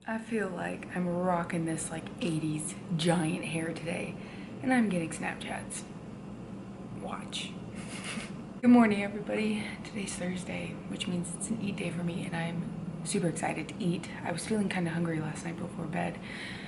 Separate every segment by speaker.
Speaker 1: I feel like I'm rocking this like 80s giant hair today, and I'm getting Snapchats. Watch. Good morning, everybody. Today's Thursday, which means it's an eat day for me, and I'm super excited to eat. I was feeling kind of hungry last night before bed.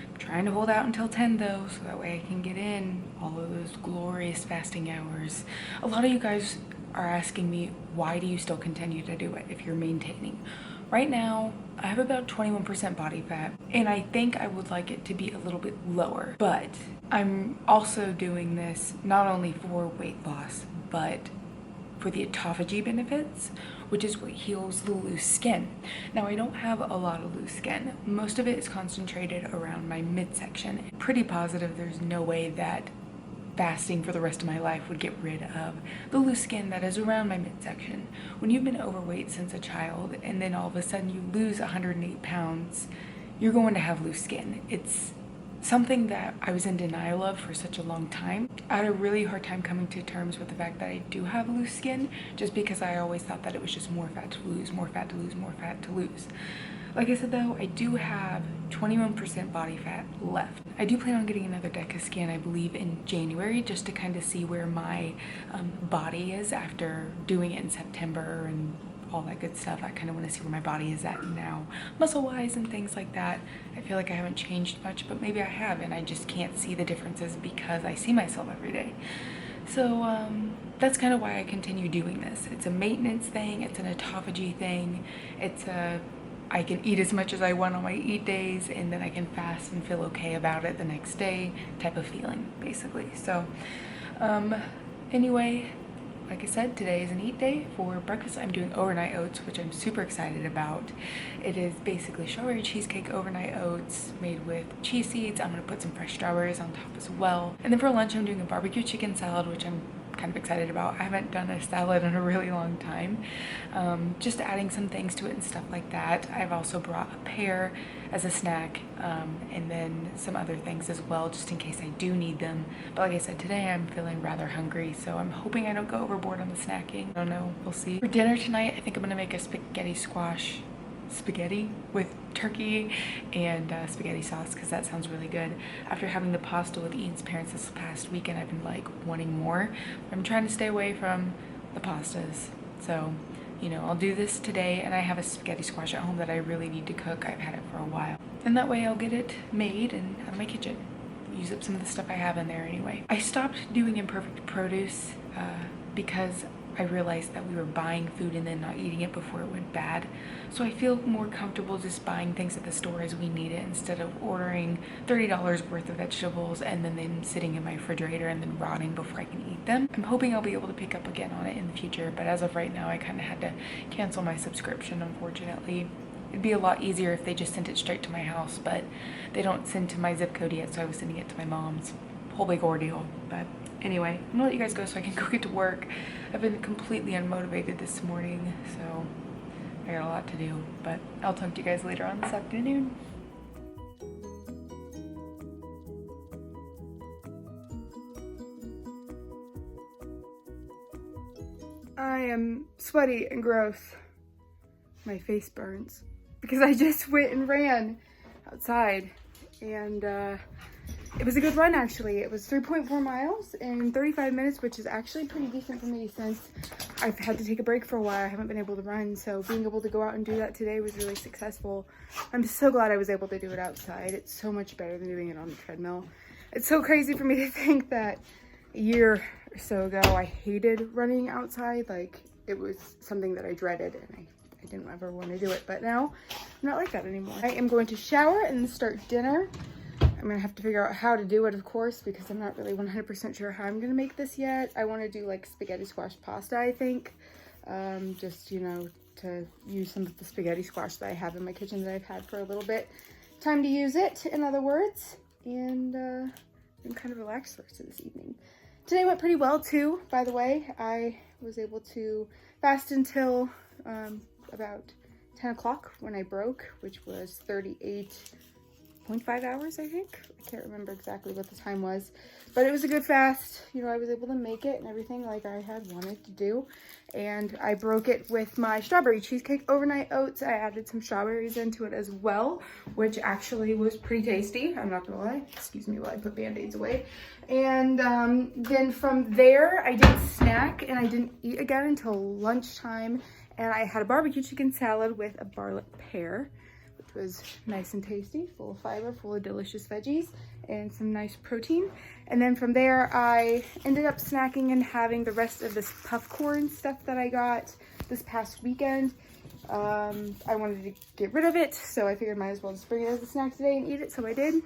Speaker 1: I'm trying to hold out until 10 though, so that way I can get in all of those glorious fasting hours. A lot of you guys are asking me, why do you still continue to do it if you're maintaining? Right now, I have about 21% body fat, and I think I would like it to be a little bit lower. But I'm also doing this not only for weight loss, but for the autophagy benefits, which is what heals the loose skin. Now, I don't have a lot of loose skin. Most of it is concentrated around my midsection. Pretty positive there's no way that fasting for the rest of my life would get rid of the loose skin that is around my midsection. When you've been overweight since a child and then all of a sudden you lose 108 pounds, you're going to have loose skin. It's something that I was in denial of for such a long time. I had a really hard time coming to terms with the fact that I do have loose skin, just because I always thought that it was just more fat to lose, more fat to lose, more fat to lose. Like I said though, I do have 21% body fat left. I do plan on getting another DEXA scan, I believe, in January, just to kind of see where my body is after doing it in September and all that good stuff. I kind of want to see where my body is at now, muscle-wise and things like that. I feel like I haven't changed much, but maybe I have, and I just can't see the differences because I see myself every day. So that's kind of why I continue doing this. It's a maintenance thing, it's an autophagy thing, I can eat as much as I want on my eat days, and then I can fast and feel okay about it the next day type of feeling, basically. So anyway, like I said, today is an eat day. For breakfast, I'm doing overnight oats, which I'm super excited about. It is basically strawberry cheesecake overnight oats made with cheese seeds. I'm gonna put some fresh strawberries on top as well. And then for lunch, I'm doing a barbecue chicken salad, which I'm kind of excited about. I haven't done a salad in a really long time. Just adding some things to it and stuff like that. I've also brought a pear as a snack, and then some other things as well, just in case I do need them. But like I said, today I'm feeling rather hungry, so I'm hoping I don't go overboard on the snacking. I don't know, we'll see. For dinner tonight, I think I'm gonna make a spaghetti squash spaghetti with turkey and spaghetti sauce, because that sounds really good. After having the pasta with Ian's parents this past weekend, I've been like wanting more. I'm trying to stay away from the pastas, so you know, I'll do this today. And I have a spaghetti squash at home that I really need to cook. I've had it for a while, and that way I'll get it made and out of my kitchen, use up some of the stuff I have in there anyway. I stopped doing imperfect produce because I realized that we were buying food and then not eating it before it went bad. So I feel more comfortable just buying things at the store as we need it, instead of ordering $30 worth of vegetables and then them sitting in my refrigerator and then rotting before I can eat them. I'm hoping I'll be able to pick up again on it in the future, but as of right now, I kind of had to cancel my subscription, unfortunately. It'd be a lot easier if they just sent it straight to my house, but they don't send to my zip code yet, so I was sending it to my mom's. Whole big ordeal. But anyway, I'm gonna let you guys go so I can go get to work. I've been completely unmotivated this morning, so I got a lot to do, but I'll talk to you guys later on this afternoon. I am sweaty and gross. My face burns because I just went and ran outside, and it was a good run actually. It was 3.4 miles in 35 minutes, which is actually pretty decent for me since I've had to take a break for a while. I haven't been able to run, so being able to go out and do that today was really successful. I'm so glad I was able to do it outside. It's so much better than doing it on the treadmill. It's so crazy for me to think that a year or so ago I hated running outside. Like, it was something that I dreaded, and I didn't ever want to do it, but now I'm not like that anymore. I am going to shower and start dinner. I'm gonna have to figure out how to do it, of course, because I'm not really 100% sure how I'm gonna make this yet. I want to do like spaghetti squash pasta, I think. Just, you know, to use some of the spaghetti squash that I have in my kitchen that I've had for a little bit. Time to use it, in other words. And I'm kind of relaxed the rest of this evening. Today went pretty well too, by the way. I was able to fast until about 10 o'clock when I broke, which was 38 8.5 hours, I think. I can't remember exactly what the time was, but it was a good fast. You know, I was able to make it and everything like I had wanted to do. And I broke it with my strawberry cheesecake overnight oats. I added some strawberries into it as well, which actually was pretty tasty. I'm not gonna lie. Excuse me while I put Band-Aids away. And then from there, I did snack and I didn't eat again until lunchtime. And I had a barbecue chicken salad with a garlic pear, which was nice and tasty, full of fiber, full of delicious veggies, and some nice protein. And then from there, I ended up snacking and having the rest of this puff corn stuff that I got this past weekend. I wanted to get rid of it, so I figured might as well just bring it as a snack today and eat it, so I did.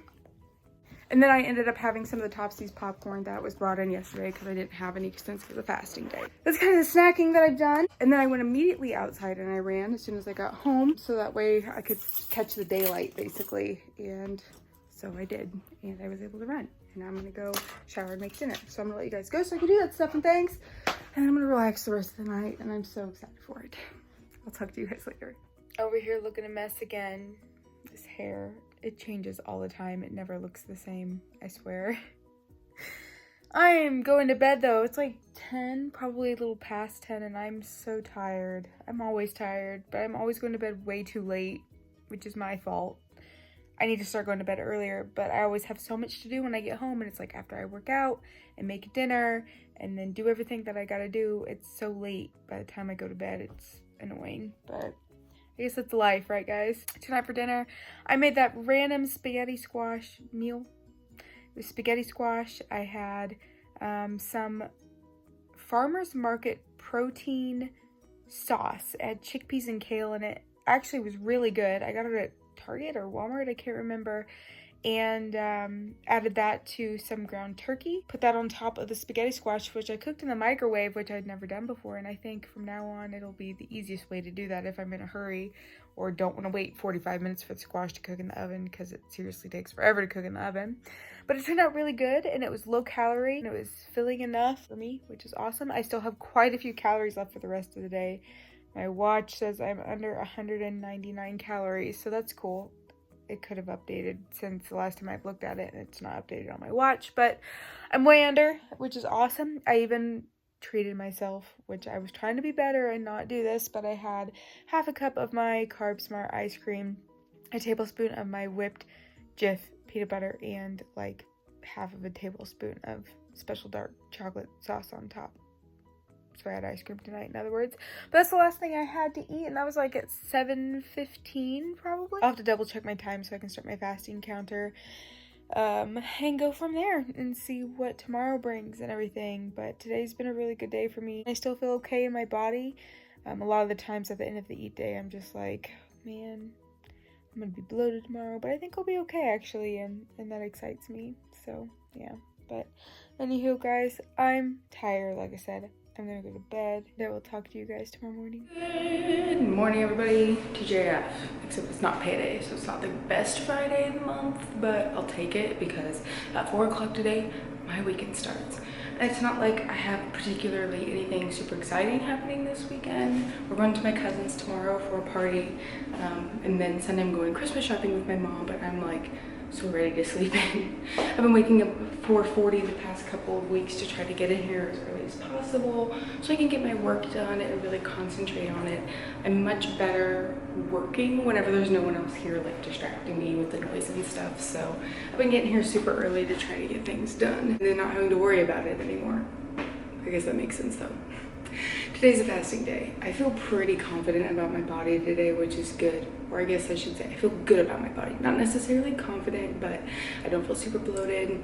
Speaker 1: And then I ended up having some of the Topsies popcorn that was brought in yesterday because I didn't have any since it was a fasting day. That's kind of the snacking that I've done. And then I went immediately outside and I ran as soon as I got home, so that way I could catch the daylight basically. And so I did, and I was able to run. And I'm gonna go shower and make dinner. So I'm gonna let you guys go so I can do that stuff and things. And I'm gonna relax the rest of the night, and I'm so excited for it. I'll talk to you guys later. Over here looking a mess again. This hair, it changes all the time. It never looks the same, I swear. I am going to bed though. It's like 10, probably a little past 10, and I'm so tired. I'm always tired, but I'm always going to bed way too late, which is my fault. I need to start going to bed earlier, but I always have so much to do when I get home, and it's like after I work out and make dinner and then do everything that I gotta do, it's so late by the time I go to bed. It's annoying, but I guess it's life, right guys? Tonight for dinner, I made that random spaghetti squash meal. It was spaghetti squash. I had some Farmer's Market protein sauce. It had chickpeas and kale in it. Actually, it was really good. I got it at Target or Walmart, I can't remember, and added that to some ground turkey. Put that on top of the spaghetti squash, which I cooked in the microwave, which I'd never done before, and I think from now on it'll be the easiest way to do that if I'm in a hurry or don't want to wait 45 minutes for the squash to cook in the oven, because it seriously takes forever to cook in the oven. But it turned out really good, and it was low calorie, and it was filling enough for me, which is awesome. I still have quite a few calories left for the rest of the day. My watch says I'm under 199 calories, so that's cool. It could have updated since the last time I've looked at it, and it's not updated on my watch, but I'm way under, which is awesome. I even treated myself, which I was trying to be better and not do this, but I had half a cup of my Carb Smart ice cream, a tablespoon of my whipped Jif peanut butter, and like half of a tablespoon of special dark chocolate sauce on top. So I had ice cream tonight, in other words. But that's the last thing I had to eat, and that was like at 7:15 probably. I'll have to double check my time so I can start my fasting counter and go from there and see what tomorrow brings and everything. But today's been a really good day for me. I still feel okay in my body. A lot of the times at the end of the eat day, I'm just like, man, I'm gonna be bloated tomorrow, but I think I'll be okay actually, and that excites me. So yeah, but anywho guys, I'm tired, like I said. I'm gonna go to bed. I will talk to you guys tomorrow morning. Good morning, everybody. TJF, except it's not payday, so it's not the best Friday of the month, but I'll take it because at 4 o'clock today, my weekend starts. And it's not like I have particularly anything super exciting happening this weekend. We're going to my cousin's tomorrow for a party, and then Sunday I'm going Christmas shopping with my mom, but I'm like so ready to sleep in. I've been waking up at 4:40 the past couple of weeks to try to get in here as early as possible so I can get my work done and really concentrate on it. I'm much better working whenever there's no one else here like distracting me with the noise and stuff. So I've been getting here super early to try to get things done and then not having to worry about it anymore. I guess that makes sense though. Today's a fasting day. I feel pretty confident about my body today, which is good. Or I guess I should say I feel good about my body. Not necessarily confident, but I don't feel super bloated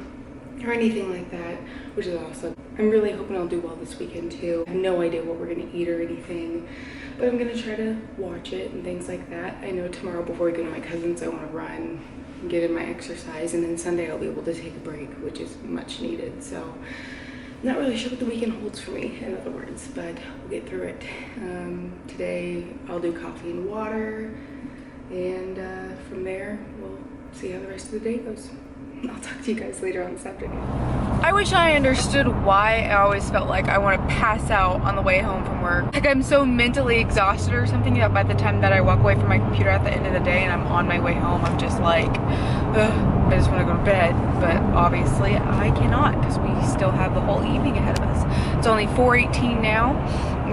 Speaker 1: or anything like that, which is awesome. I'm really hoping I'll do well this weekend too. I have no idea what we're gonna eat or anything, but I'm gonna try to watch it and things like that. I know tomorrow before we go to my cousin's, I wanna run, get in my exercise, and then Sunday I'll be able to take a break, which is much needed. So not really sure what the weekend holds for me, in other words, but we'll get through it. Today I'll do coffee and water, and from there we'll see how the rest of the day goes. I'll talk to you guys later on this afternoon. I wish I understood why I always felt like I want to pass out on the way home from work. Like I'm so mentally exhausted or something that by the time that I walk away from my computer at the end of the day and I'm on my way home, I'm just like, ugh, I just want to go to bed. But obviously I cannot because we still have the whole evening ahead of us. It's only 4:18 now.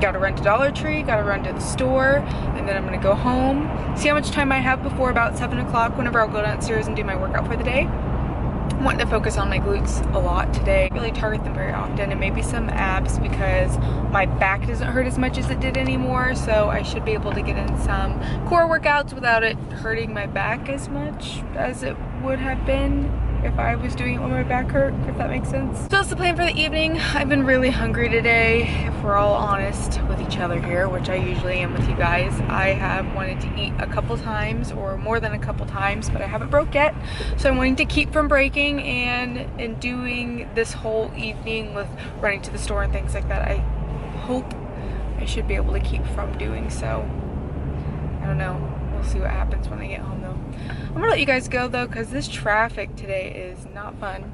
Speaker 1: Gotta run to Dollar Tree, gotta run to the store, and then I'm gonna go home. See how much time I have before about 7 o'clock whenever I'll go downstairs and do my workout for the day. I'm wanting to focus on my glutes a lot today. Really target them very often, and maybe some abs because my back doesn't hurt as much as it did anymore, so I should be able to get in some core workouts without it hurting my back as much as it would have been if I was doing it when my back hurt, if that makes sense. So that's the plan for the evening. I've been really hungry today, if we're all honest with each other here, which I usually am with you guys. I have wanted to eat a couple times or more than a couple times, but I haven't broke yet. So I'm wanting to keep from breaking, and in doing this whole evening with running to the store and things like that, I hope I should be able to keep from doing so. I don't know. We'll see what happens when I get home though. I'm gonna let you guys go though because this traffic today is not fun.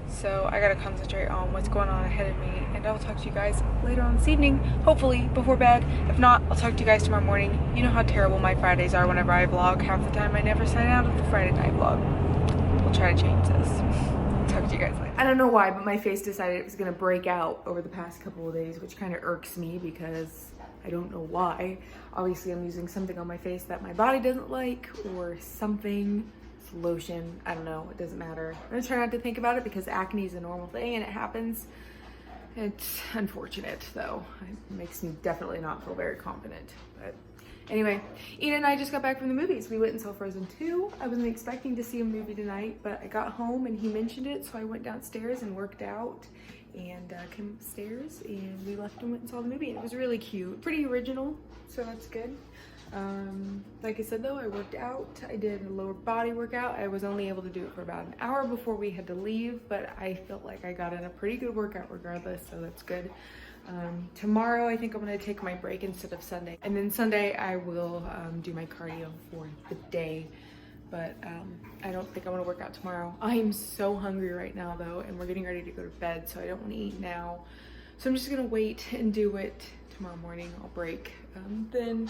Speaker 1: So I gotta concentrate on what's going on ahead of me, and I'll talk to you guys later on this evening, hopefully before bed. If not, I'll talk to you guys tomorrow morning. You know how terrible my Fridays are whenever I vlog. Half the time I never sign out of the Friday night vlog. We'll try to change this. Talk to you guys later. I don't know why, but my face decided it was gonna break out over the past couple of days, which kind of irks me because I don't know why. Obviously I'm using something on my face that my body doesn't like or something. It's lotion, I don't know, it doesn't matter. I'm gonna try not to think about it because acne is a normal thing and it happens. It's unfortunate though. It makes me definitely not feel very confident. But anyway, Ina and I just got back from the movies. We went and saw Frozen 2. I wasn't expecting to see a movie tonight, but I got home and he mentioned it, so I went downstairs and worked out and came upstairs and we left and went and saw the movie. And it was really cute, pretty original, so that's good. Like I said though, I worked out. I did a lower body workout. I was only able to do it for about an hour before we had to leave, but I felt like I got in a pretty good workout regardless, so that's good. Tomorrow I think I'm gonna take my break instead of Sunday, and then Sunday I will do my cardio for the day. But I don't think I want to work out tomorrow. I am so hungry right now though, and we're getting ready to go to bed, so I don't want to eat now. So I'm just gonna wait and do it tomorrow morning. I'll break. Then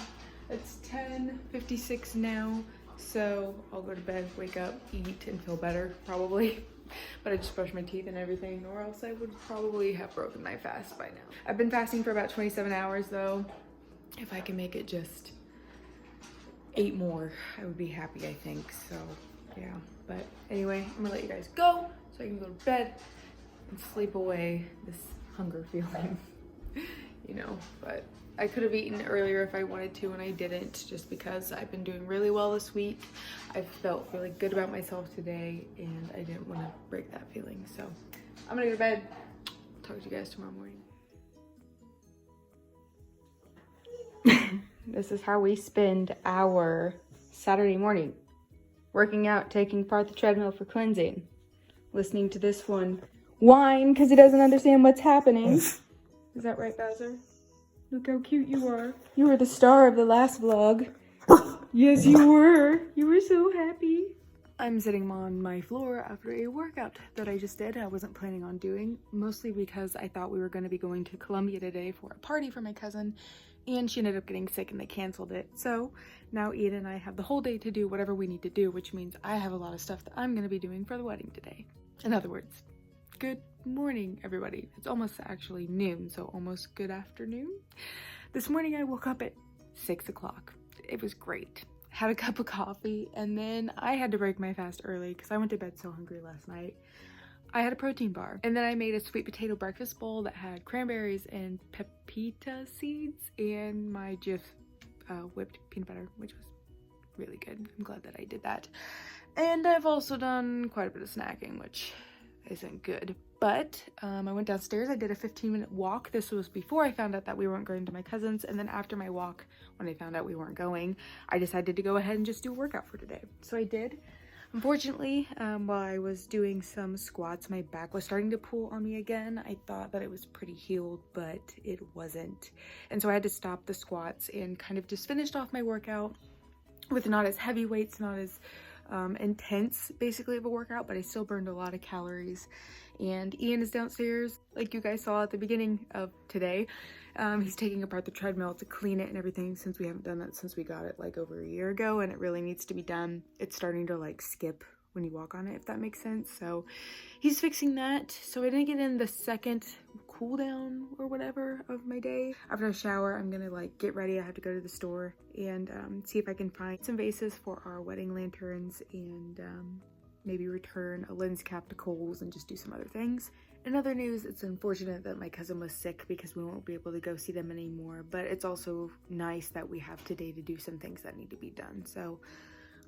Speaker 1: it's 10:56 now, so I'll go to bed, wake up, eat, and feel better probably. But I just brushed my teeth and everything, or else I would probably have broken my fast by now. I've been fasting for about 27 hours though. If I can make it just 8 more, I would be happy, I think. So yeah, but anyway, I'm gonna let you guys go so I can go to bed and sleep away this hunger feeling. You know, but I could have eaten earlier if I wanted to, and I didn't, just because I've been doing really well this week. I felt really good about myself today, and I didn't want to break that feeling. So I'm gonna go to bed. Talk to you guys tomorrow morning. This is how we spend our Saturday morning. Working out, taking apart the treadmill for cleansing. Listening to this one whine because he doesn't understand what's happening. Is that right, Bowser? Look how cute you are. You were the star of the last vlog. Yes, you were. You were so happy. I'm sitting on my floor after a workout that I just did. I wasn't planning on doing, mostly because I thought we were going to be going to Columbia today for a party for my cousin, and she ended up getting sick and they canceled it. So now Ida and I have the whole day to do whatever we need to do, which means I have a lot of stuff that I'm going to be doing for the wedding today. In other words, good morning, everybody. It's almost actually noon, so almost good afternoon. This morning I woke up at 6 o'clock. It was great. Had a cup of coffee, and then I had to break my fast early because I went to bed so hungry last night. I had a protein bar, and then I made a sweet potato breakfast bowl that had cranberries and pepita seeds and my Jif whipped peanut butter, which was really good. I'm glad that I did that. And I've also done quite a bit of snacking, which isn't good. But I went downstairs. I did a 15-minute walk. This was before I found out that we weren't going to my cousin's, and then after my walk, when I found out we weren't going, I decided to go ahead and just do a workout for today. So I did. Unfortunately, while I was doing some squats, my back was starting to pull on me again. I thought that it was pretty healed, but it wasn't. And so I had to stop the squats and kind of just finished off my workout with not as heavy weights, not as intense basically of a workout, but I still burned a lot of calories. And Ian is downstairs, like you guys saw at the beginning of today. He's taking apart the treadmill to clean it and everything, since we haven't done that since we got it like over a year ago, and it really needs to be done. It's starting to like skip when you walk on it, if that makes sense. So he's fixing that. So I didn't get in the second cool down or whatever of my day. After I shower, I'm gonna like get ready. I have to go to the store and see if I can find some vases for our wedding lanterns, and maybe return a lens cap to Kohl's and just do some other things. In other news, it's unfortunate that my cousin was sick because we won't be able to go see them anymore, but it's also nice that we have today to do some things that need to be done. So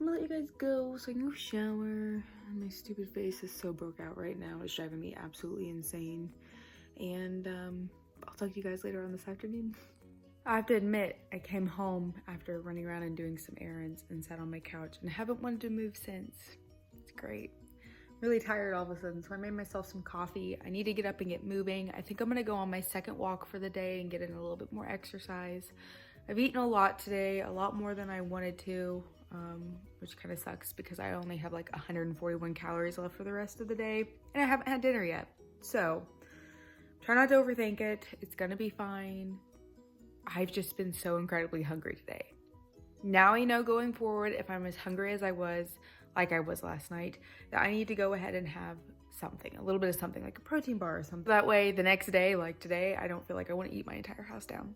Speaker 1: I'm gonna let you guys go so I can go shower. My stupid face is so broke out right now. It's driving me absolutely insane. And I'll talk to you guys later on this afternoon. I have to admit, I came home after running around and doing some errands and sat on my couch and haven't wanted to move since. It's great. Really tired all of a sudden, so I made myself some coffee. I need to get up and get moving. I think I'm gonna go on my second walk for the day and get in a little bit more exercise. I've eaten a lot today, a lot more than I wanted to, which kind of sucks because I only have like 141 calories left for the rest of the day, and I haven't had dinner yet. So try not to overthink it. It's gonna be fine. I've just been so incredibly hungry today. Now I know going forward, if I'm as hungry as I was, like I was last night, that I need to go ahead and have something, a little bit of something, like a protein bar or something. That way the next day, like today, I don't feel like I want to eat my entire house down.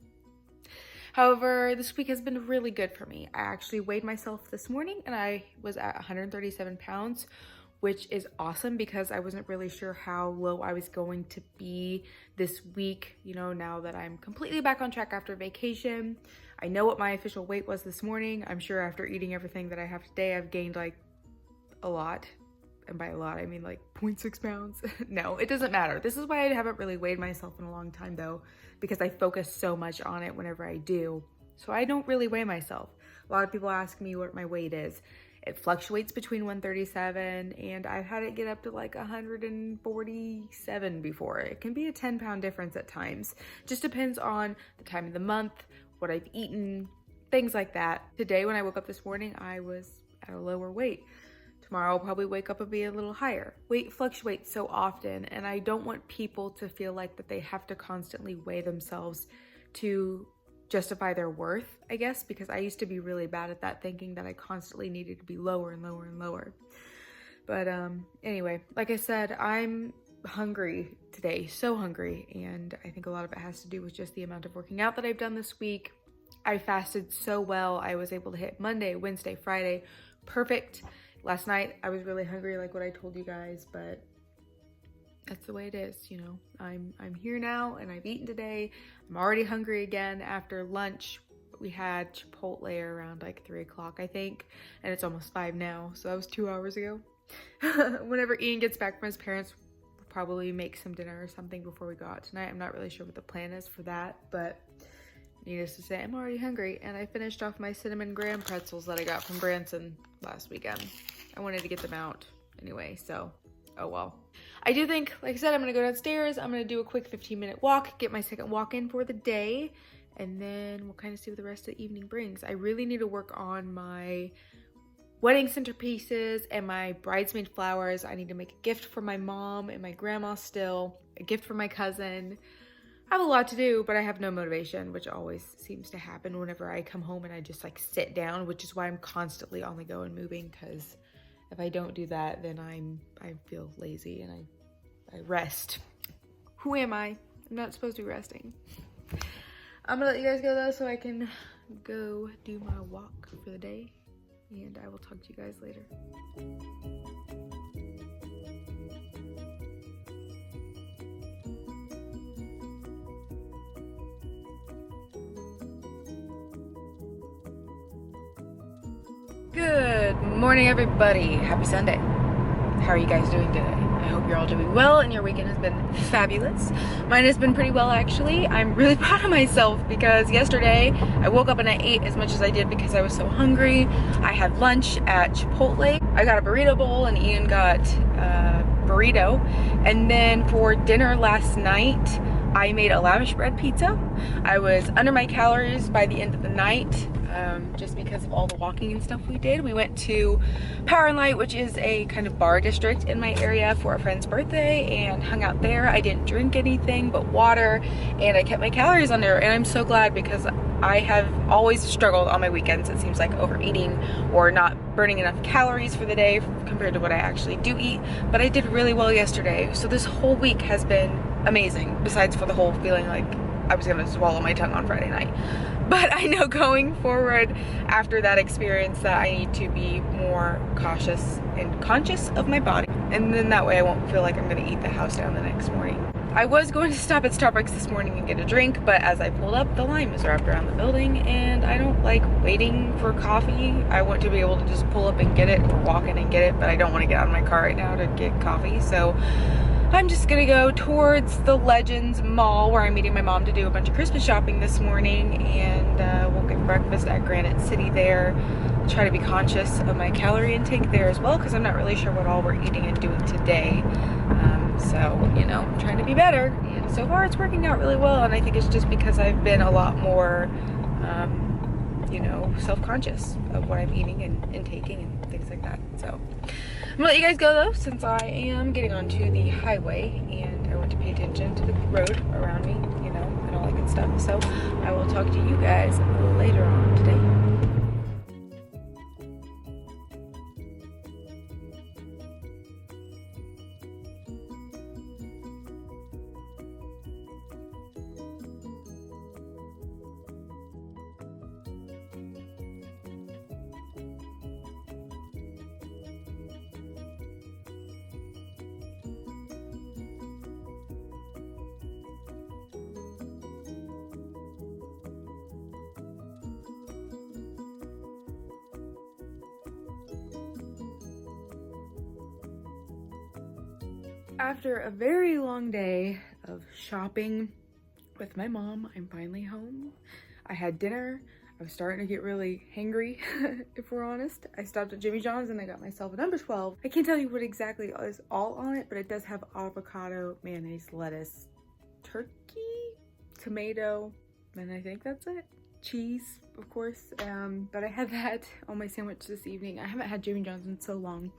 Speaker 1: However, this week has been really good for me. I actually weighed myself this morning and I was at 137 pounds, which is awesome because I wasn't really sure how low I was going to be this week, you know, now that I'm completely back on track after vacation. I know what my official weight was this morning. I'm sure after eating everything that I have today, I've gained like a lot. And by a lot, I mean like 0.6 pounds. No, it doesn't matter. This is why I haven't really weighed myself in a long time though, because I focus so much on it whenever I do. So I don't really weigh myself. A lot of people ask me what my weight is. It fluctuates between 137 and I've had it get up to like 147 before. It can be a 10-pound difference at times. Just depends on the time of the month, what I've eaten, things like that. Today when I woke up this morning, I was at a lower weight. Tomorrow I'll probably wake up and be a little higher. Weight fluctuates so often, and I don't want people to feel like that they have to constantly weigh themselves to justify their worth, I guess, because I used to be really bad at that, thinking that I constantly needed to be lower and lower and lower. But anyway, like I said, I'm hungry today, so hungry, and I think a lot of it has to do with just the amount of working out that I've done this week. I fasted so well. I was able to hit Monday, Wednesday, Friday, perfect. Last night I was really hungry, like what I told you guys, but that's the way it is, you know. I'm here now and I've eaten today. I'm already hungry again after lunch. We had Chipotle around like 3 o'clock, I think, and it's almost 5 now, so that was 2 hours ago. Whenever Ian gets back from his parents, we'll probably make some dinner or something before we go out tonight. I'm not really sure what the plan is for that, but needless to say, I'm already hungry, and I finished off my cinnamon graham pretzels that I got from Branson last weekend. I wanted to get them out anyway, so oh well. I do think, like I said, I'm gonna go downstairs, I'm gonna do a quick 15-minute walk, get my second walk in for the day, and then we'll kind of see what the rest of the evening brings. I really need to work on my wedding centerpieces and my bridesmaid flowers. I need to make a gift for my mom and my grandma still, a gift for my cousin. I have a lot to do, but I have no motivation, which always seems to happen whenever I come home and I just like sit down, which is why I'm constantly on the go and moving, because if I don't do that, then I feel lazy and I rest. Who am I? I'm not supposed to be resting. I'm gonna let you guys go though so I can go do my walk for the day, and I will talk to you guys later. Good morning, everybody. Happy Sunday. How are you guys doing today? I hope you're all doing well and your weekend has been fabulous. Mine has been pretty well, actually. I'm really proud of myself because yesterday I woke up and I ate as much as I did because I was so hungry. I had lunch at Chipotle. I got a burrito bowl and Ian got a burrito. And then for dinner last night, I made a lavish bread pizza. I was under my calories by the end of the night, just because of all the walking and stuff we did. We went to Power and Light, which is a kind of bar district in my area, for a friend's birthday, and hung out there. I didn't drink anything but water, and I kept my calories under, and I'm so glad, because I have always struggled on my weekends, it seems like, overeating or not burning enough calories for the day compared to what I actually do eat. But I did really well yesterday, so this whole week has been amazing, besides for the whole feeling like I was gonna swallow my tongue on Friday night. But I know going forward after that experience that I need to be more cautious and conscious of my body, and then that way I won't feel like I'm gonna eat the house down the next morning. I was going to stop at Starbucks this morning and get a drink, but as I pulled up, the line was wrapped around the building, and I don't like waiting for coffee. I want to be able to just pull up and get it, or walk in and get it, but I don't want to get out of my car right now to get coffee, so I'm just gonna go towards the Legends Mall, where I'm meeting my mom to do a bunch of Christmas shopping this morning, and we'll get breakfast at Granite City there. Try to be conscious of my calorie intake there as well, because I'm not really sure what all we're eating and doing today. So, you know, trying to be better, and so far it's working out really well, and I think it's just because I've been a lot more, you know, self-conscious of what I'm eating and taking and things like that. So I'm gonna let you guys go though, since I am getting onto the highway, and I want to pay attention to the road around me, you know, and all that good stuff. So I will talk to you guys later on today. After a very long day of shopping with my mom, I'm finally home. I had dinner. I was starting to get really hangry, if we're honest. I stopped at Jimmy John's and I got myself a number 12. I can't tell you what exactly is all on it, but it does have avocado, mayonnaise, lettuce, turkey, tomato, and I think that's it. Cheese, of course. But I had that on my sandwich this evening. I haven't had Jimmy John's in so long,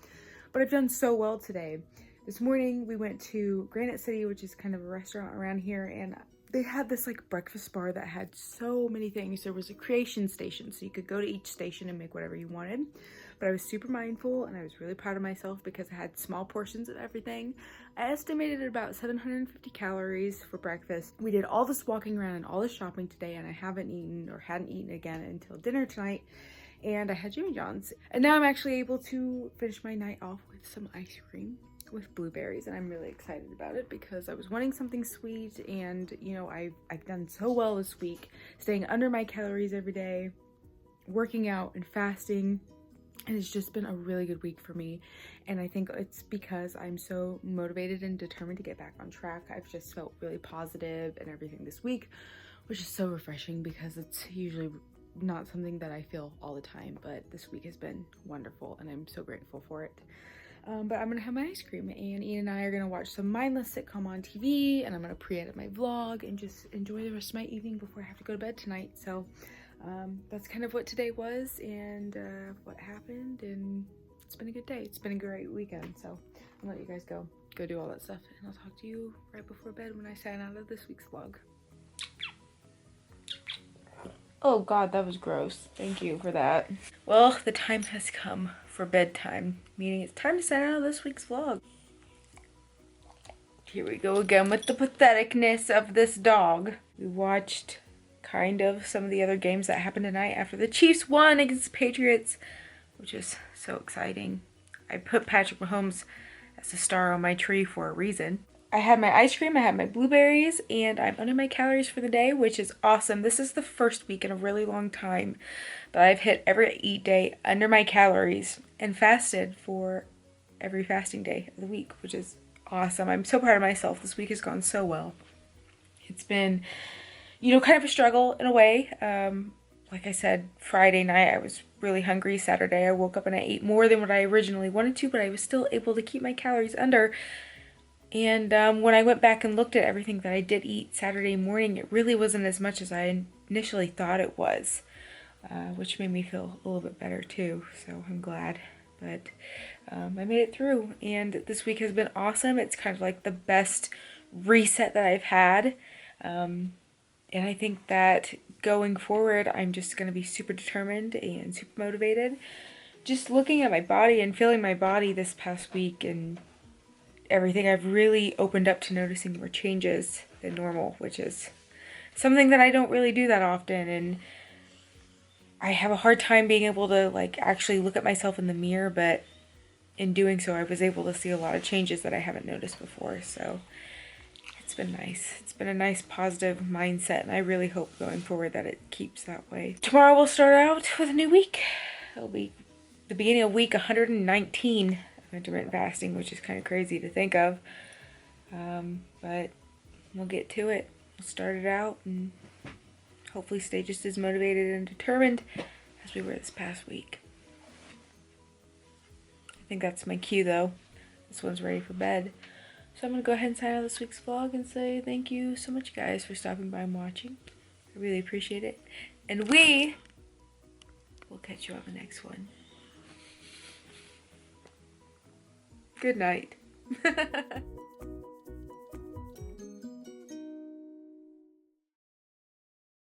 Speaker 1: but I've done so well today. This morning we went to Granite City, which is kind of a restaurant around here, and they had this like breakfast bar that had so many things. There was a creation station, so you could go to each station and make whatever you wanted. But I was super mindful, and I was really proud of myself because I had small portions of everything. I estimated at about 750 calories for breakfast. We did all this walking around and all this shopping today, and I haven't eaten or hadn't eaten again until dinner tonight. And I had Jimmy John's. And now I'm actually able to finish my night off with some ice cream with blueberries, and I'm really excited about it because I was wanting something sweet, and you know, I've done so well this week, staying under my calories every day, working out and fasting, and it's just been a really good week for me. And I think it's because I'm so motivated and determined to get back on track. I've just felt really positive and everything this week, which is so refreshing because it's usually not something that I feel all the time, but this week has been wonderful and I'm so grateful for it. But I'm gonna have my ice cream, and Ian and I are gonna watch some mindless sitcom on TV, and I'm gonna pre-edit my vlog and just enjoy the rest of my evening before I have to go to bed tonight. So that's kind of what today was, and what happened, and it's been a good day. It's been a great weekend, so I'll let you guys go do all that stuff, and I'll talk to you right before bed when I sign out of this week's vlog. Oh God, that was gross. Thank you for that. Well, the time has come for bedtime, meaning it's time to sign out of this week's vlog. Here we go again with the patheticness of this dog. We watched kind of some of the other games that happened tonight after the Chiefs won against the Patriots, which is so exciting. I put Patrick Mahomes as a star on my tree for a reason. I had my ice cream, I had my blueberries, and I'm under my calories for the day, which is awesome. This is the first week in a really long time that I've hit every eat day under my calories and fasted for every fasting day of the week, which is awesome. I'm so proud of myself. This week has gone so well. It's been, you know, kind of a struggle in a way. Like I said, Friday night I was really hungry. Saturday I woke up and I ate more than what I originally wanted to, but I was still able to keep my calories under. And when I went back and looked at everything that I did eat Saturday morning, it really wasn't as much as I initially thought it was, which made me feel a little bit better too, so I'm glad. But I made it through, and this week has been awesome. It's kind of like the best reset that I've had, and I think that going forward, I'm just going to be super determined and super motivated. Just looking at my body and feeling my body this past week and everything, I've really opened up to noticing more changes than normal, which is something that I don't really do that often, and I have a hard time being able to like actually look at myself in the mirror, but in doing so I was able to see a lot of changes that I haven't noticed before, so it's been nice. It's been a nice positive mindset, and I really hope going forward that it keeps that way. Tomorrow we'll start out with a new week. It'll be the beginning of week 119 of intermittent fasting, which is kind of crazy to think of, but we'll get to it. We'll start it out and hopefully stay just as motivated and determined as we were this past week. I think that's my cue though. This one's ready for bed. So I'm going to go ahead and sign out this week's vlog and say thank you so much, guys, for stopping by and watching. I really appreciate it. And we will catch you on the next one. Good night.